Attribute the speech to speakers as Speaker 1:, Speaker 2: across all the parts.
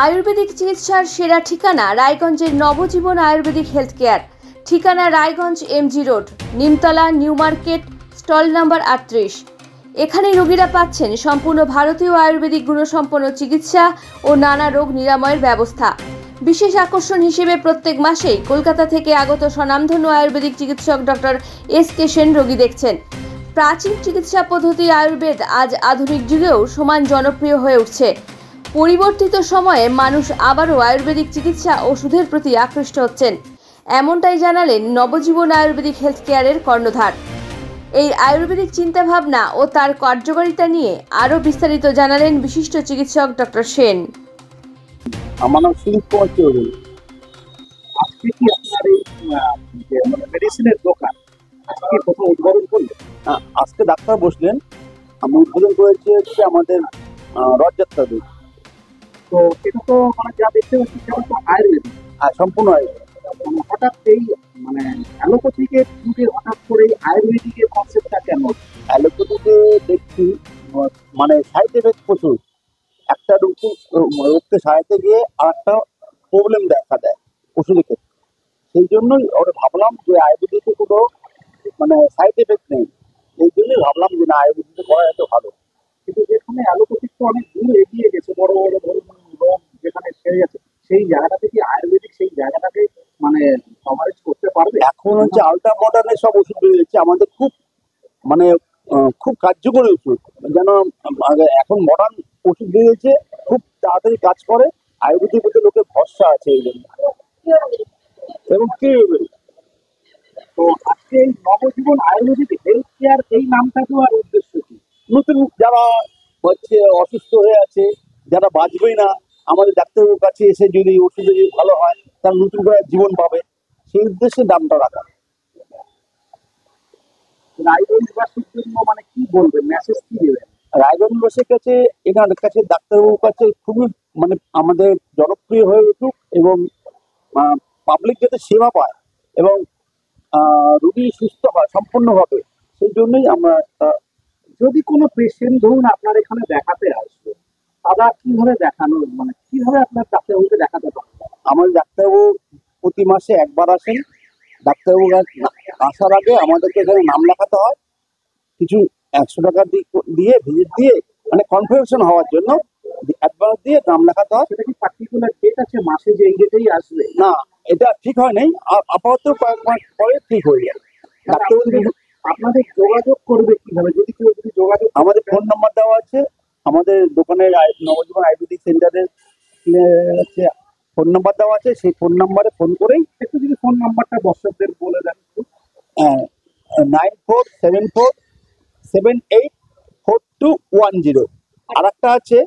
Speaker 1: আয়ুর্বেদিক চিকিৎসার সেরা ঠিকানা রায়গঞ্জের নবজীবন আয়ুর্বেদিক হেলথ কেয়ার। ঠিকানা Raiganj MG road, Nimtala, new market, stall number 38। এখানে রোগীরা পাচ্ছেন সম্পূর্ণ ভারতীয় আয়ুর্বেদিক গুণসম্পন্ন চিকিৎসা ও নানা রোগ নিরাময়ের ব্যবস্থা। বিশেষ আকর্ষণ হিসেবে প্রত্যেক মাসেই কলকাতা থেকে আগত স্বনামধন্য আয়ুর্বেদিক চিকিৎসক ডক্টর এস.কে. সেন রোগী দেখছেন। প্রাচীন চিকিৎসা পদ্ধতি আয়ুর্বেদ আজ আধুনিক যুগেও সমান জনপ্রিয় হয়ে উঠছে। পরিবর্তিত সময়ে মানুষ আবারও আয়ুর্বেদিক চিকিৎসা ওষুধের প্রতি আকৃষ্ট হচ্ছেন, এমনটাই জানালেন নবজীবন আয়ুর্বেদিক হেলথ কেয়ারের কর্ণধার। এই আয়ুর্বেদিক চিন্তাভাবনা ও তার কার্যকারিতা নিয়ে আরও বিস্তারিত জানালেন বিশিষ্ট চিকিৎসক ডক্টর সেন।
Speaker 2: আমার নাম সুনীল কুমার চৌধুরী। আজকে কি আপনার এই মেডিসিনের দোকান আজকে প্রথম উদ্বোধন করলেন? আজকে ডাক্তার বসলেন, আমি উদ্বোধন করেছি হচ্ছে আমাদের রথযাত্রা দিন। তো এটা তো মানে যা দেখতে পাচ্ছি সেটা তো আয়ুর্বেদিক, সম্পূর্ণ আয়ুর্বেদিক। হঠাৎ এই মানে অ্যালোপ্যাথিকে যুগে হঠাৎ করে আয়ুর্বেদিকের কনসেপ্টটা কেন? অ্যালোপ্যাথিকে দেখছি মানে সাইড এফেক্ট প্রচুর। একটা রোগকে সারাতে গিয়ে আর একটা প্রবলেম দেখা দেয় ওষুধের ক্ষেত্রে। সেই জন্যই ওরা ভাবলাম যে আয়ুর্বেদিকে কোনো মানে সাইড এফেক্ট নেই, সেই জন্যই ভাবলাম যে না আয়ুর্বেদিকে করা এত ভালো। কিন্তু যেখানে অ্যালোপ্যাথিক তো অনেক দূর এগিয়ে গেছে, বড় বড় ধরুন রোগ যেখানে ছেড়ে গেছে, সেই জায়গাটা থেকে আয়ুর্বেদিক সেই জায়গাটাকে মানে কভারেজ করতে পারবে। এখন হচ্ছে আল্ট্রা মডার্নের সব ওষুধ বেরিয়েছে, আমাদের খুব মানে খুব কার্যকরী ওষুধ। যেন এখন মডার্ন ওষুধ বেরিয়েছে, খুব তাড়াতাড়ি কাজ করে, আয়ুর্বেদিক প্রতি লোকের ভরসা আছে এই জন্য। এবং কি তো আজকে এই নবজীবন আয়ুর্বেদিক হেলথ কেয়ার এই নামটা দেওয়ার উদ্দেশ্য কি? নতুন যারা হচ্ছে অসুস্থ হয়ে আছে, যারা বাঁচবেই না, আমাদের ডাক্তারবাবুর কাছে এসে যদি ওষুধ যদি ভালো হয় তার নতুন করে জীবন পাবে, সেই উদ্দেশ্যে নামটা রাখা। রায়গঞ্জবাসীর জন্য মানে কি বলবেন, মেসেজ কি দেবেন? রায়গঞ্জবাসীর কাছে এনার কাছে ডাক্তারবাবুর কাছে খুবই মানে আমাদের জনপ্রিয় হয়ে উঠুক এবং পাবলিক যাতে সেবা পায় এবং রোগী সুস্থ হয় সম্পূর্ণভাবে, সেই জন্যই আমরা। যদি কোনো পেশেন্ট ধরুন আপনার এখানে দেখাতে আসবে, তারা কিভাবে দেখানো মানে কিভাবে আপনার ডাক্তারবাবুকে দেখাতে পারবে? আমার ডাক্তারবাবু প্রতি মাসে একবার আসেন। ডাক্তারবাবু আসার আগে আমাদেরকে এখানে নাম লেখাতে হয়, কিছু 100 টাকা দিয়ে ভিজিট দিয়ে মানে কনফার্মেশন হওয়ার জন্য অ্যাডভান্স দিয়ে নাম লেখাতে হয়। সেটা কি পার্টিকুলার ডেট আছে মাসে যে এই ডেটেই আসবে? না, এটা ঠিক হয় নাই, আপাতত কয়েক মাস পরে ঠিক হয়ে যায়। ডাক্তারবাবু আপনাদের যোগাযোগ করবে কিভাবে? যদি কেউ যদি যোগাযোগ, আমাদের ফোন নাম্বার দেওয়া আছে, আমাদের দোকানের নবজীবন আয়ুর্বেদিক সেন্টারের ফোন নাম্বার দেওয়া আছে, সেই ফোন নাম্বারে ফোন করেই একটু যদি ফোন নাম্বারটা দর্শকদের বলে দেন। 9474784210। আর একটা আছে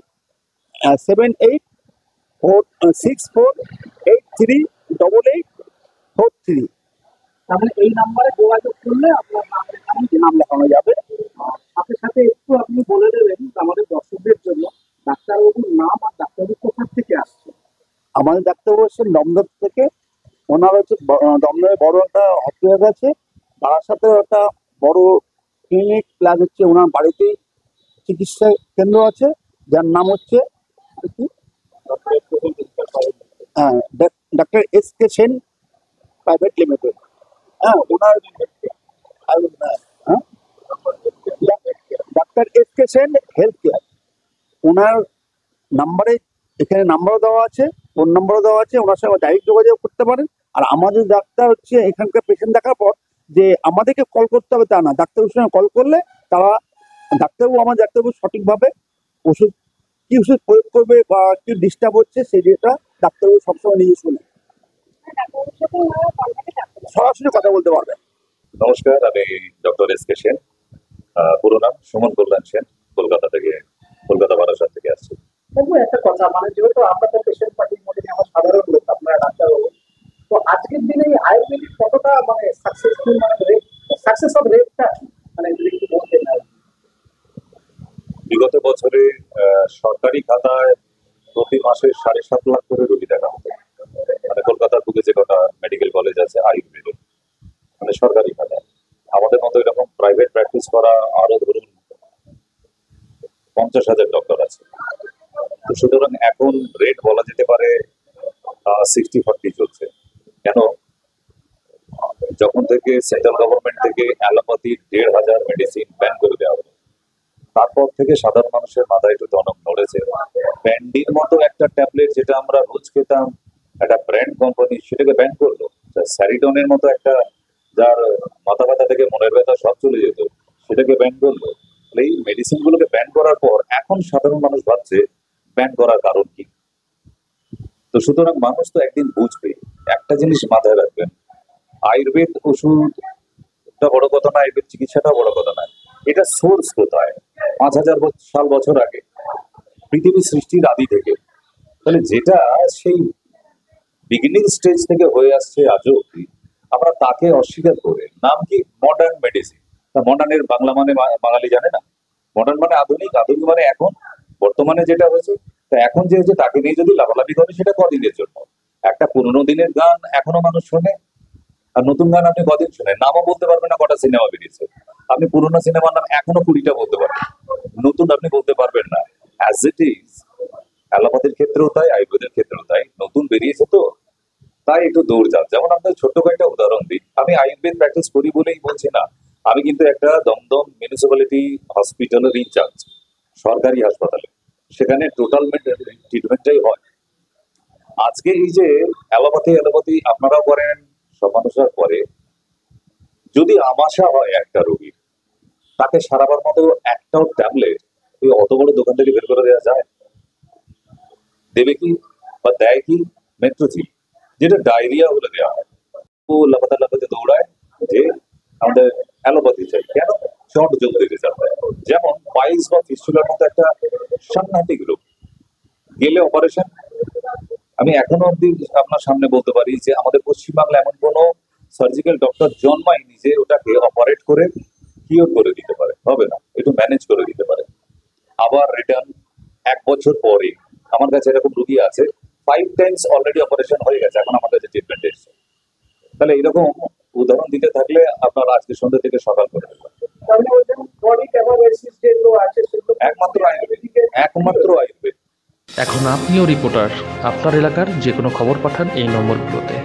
Speaker 2: 7846483843। তাহলে এই নাম্বারে যোগাযোগ করলে আপনার নাম লেখানো যাবে। সাথে সাথে একটু আপনি বলে দেবেন আমাদের দর্শকদের জন্য ডাক্তারবাবুর নাম আর ডাক্তারবাবু কোথা থেকে আসছে। আমাদের ডাক্তারবাবু হচ্ছেন দমদম থেকে। ওনার হচ্ছে দমদমে বড় একটা হসপিটাল আছে, তার সাথে একটা বড় ক্লিনিক প্লাস হচ্ছে ওনার বাড়িতেই চিকিৎসা কেন্দ্র আছে, যার নাম হচ্ছে doctor S K. Sen private limited. ওনার ডাক্তার এস.কে. সেন হেলথ কেয়ার, ওনার নাম্বারে এখানে নাম্বারও দেওয়া আছে, ফোন নাম্বারও দেওয়া আছে, ওনার সঙ্গে ডাইরেক্ট যোগাযোগ করতে পারেন। আর আমাদের ডাক্তার হচ্ছে এখানকার পেশেন্ট দেখার পর যে আমাদেরকে কল করতে হবে তা না, ডাক্তারবাবুর সঙ্গে কল করলে তারা আমার ডাক্তারবাবু সঠিকভাবে ওষুধ কি ওষুধ প্রয়োগ করবে বা কি ডিস্টার্ব হচ্ছে সেই যেটা ডাক্তারবাবু সবসময় নিজে শুনে সরাসরি কথা বলতে পারবে।
Speaker 3: নমস্কার, আমি ডক্টর এস.কে. সেন, পুরো নাম সুমন কল্যাণ সেন, কলকাতা বারাসাত থেকে আসছি।
Speaker 2: একটা কথা, মানে যেহেতু আমরা তো পেশেন্ট পার্টির মধ্যে আমার সাধারণ লোক, আপনারা ডাক্তারবাবু, তো আজকের দিনে আয়ুর্বেদিক কতটা মানে সাকসেসফুল, মানে সাকসেস অফ রেটটা মানে যদি বলতে না।
Speaker 3: বিগত বছরে সরকারি খাতায় প্রতি মাসে 7.5 লাখ করে রোগী দেখা হতো। মানে কলকাতার বুকে যে কটা মেডিকেল কলেজ আছে আয়ুর্বেদের, মানে সরকারি খাতায়। আমাদের মতো এরকম প্রাইভেট প্র্যাকটিস করা আরো ধরুন 50,000 ডক্টর আছে। তো সুতরাং এখন রেট বলা যেতে পারে 60-40 চলছে। কেন? যখন থেকে সেন্ট্রাল গভর্নমেন্ট থেকে অ্যালোপ্যাথি 1,500 মেডিসিন ব্যান করে দেওয়া হলো, তারপর থেকে সাধারণ মানুষের মাথায় একটু টনক নড়েছে। ব্যান্ডির মতো একটা ট্যাবলেট যেটা আমরা রোজ খেতাম, একটা ব্র্যান্ড কোম্পানি, সেটাকে ব্যান করলো। স্যারিডনের মতো একটা, যার মাথা ব্যথা থেকে মনের ব্যথা সব চলে যেত, সেটাকে ব্যান করলো। তাহলে এই মেডিসিন গুলোকে ব্যান করার পর এখন সাধারণ মানুষ ভাবছে ব্যান করার কারণ কি। তো সুতরাং মানুষ তো একদিন বুঝবে। একটা জিনিস মাথায় রাখবেন, আয়ুর্বেদ ওষুধটা বড় কথা না, আয়ুর্বেদ চিকিৎসাটা বড় কথা না, এটা সোর্স কোথায়? 5,000 বছর আগে, পৃথিবী সৃষ্টির আদি থেকে। তাহলে যেটা সেই বিগিনিং স্টেজ থেকে হয়ে আসছে আজও অব্দি, আমরা তাকে অস্বীকার করে নাম কি মডার্ন মেডিসিন। তা মডার্নের বাংলা মানে বাঙালি জানে না। মডার্ন মানে আধুনিক, আধুনিক মানে এখন বর্তমানে যেটা হয়েছে। তা এখন যে হয়েছে তাকে নিয়ে যদি লাভালাভি করে, সেটা কদিনের জন্য? একটা পুরোনো দিনের গান এখনো মানুষ শোনে, আর নতুন গান আপনি কদিন শোনেন? নামও বলতে পারবেন না কটা সিনেমা বেরিয়েছে। আপনি পুরোনো সিনেমার নাম এখনো 20টা বলতে পারবেন, নতুন আপনি বলতে পারবেন না। অ্যাজ ইট ইজ অ্যালোপ্যাথির ক্ষেত্রেও তাই, আয়ুর্বেদের ক্ষেত্রেও তাই, নতুন বেরিয়েছে তো তাই একটু দৌড়-ঝাঁপ। যেমন আপনাদের ছোট্ট কয়েকটা উদাহরণ দিই, আমি আয়ুর্বেদ প্র্যাকটিস করি বলেই বলছি না, আমি কিন্তু একটা দমদম মিউনিসিপ্যালিটি হসপিটালের ইনচার্জ, সরকারি হাসপাতালে, সেখানে টোটাল ট্রিটমেন্টটাই হয়। আজকে এই যে অ্যালোপ্যাথি আপনারাও করেন, সব মানুষরা করে, যদি আমাশা হয় একটা রোগীর, তাকে সারাবার মতো একটাও ট্যাবলেট ওই অত বড় দোকান থেকে বের করে দেওয়া যায়? দেবে কি বা দেয় কি? মেট্রোজিল, যেটা ডায়রিয়া হলে দেওয়া হয়। ও লাফাতে দৌড়ায় যে আমাদের অ্যালোপ্যাথি চাই। কেন? শর্ট জলদি রেজাল্ট দেয়। যেমন পাইলস বা ফিস্টুলার মতো একটা সাংঘাতিক রোগ, গেলে অপারেশন। আমি এখনো অব্দি আপনার সামনে বলতে পারি যে আমাদের পশ্চিমবাংলা এমন কোনো সার্জিক্যাল ডক্টর জন্মায়নি যে ওটাকে অপারেট করে কিওর করে দিতে পারে। হবে না, একটু ম্যানেজ করে দিতে পারে। আবার রিটার্ন 1 বছর পরে আমার কাছে এরকম রোগী আছে, 5 টাইমস অলরেডি অপারেশন হয়ে গেছে, এখন আমার কাছে ট্রিটমেন্ট এসছে। তাহলে এরকম উদাহরণ দিতে থাকলে আপনার আজকে সন্ধ্যা থেকে সকাল করে একমাত্র আয়ুর্বেদ, একমাত্র আয়ুর্বেদ।
Speaker 4: এখন আপনিও রিপোর্টার, আপনার এলাকার যে কোনো খবর পাঠান এই নম্বরগুলোতে।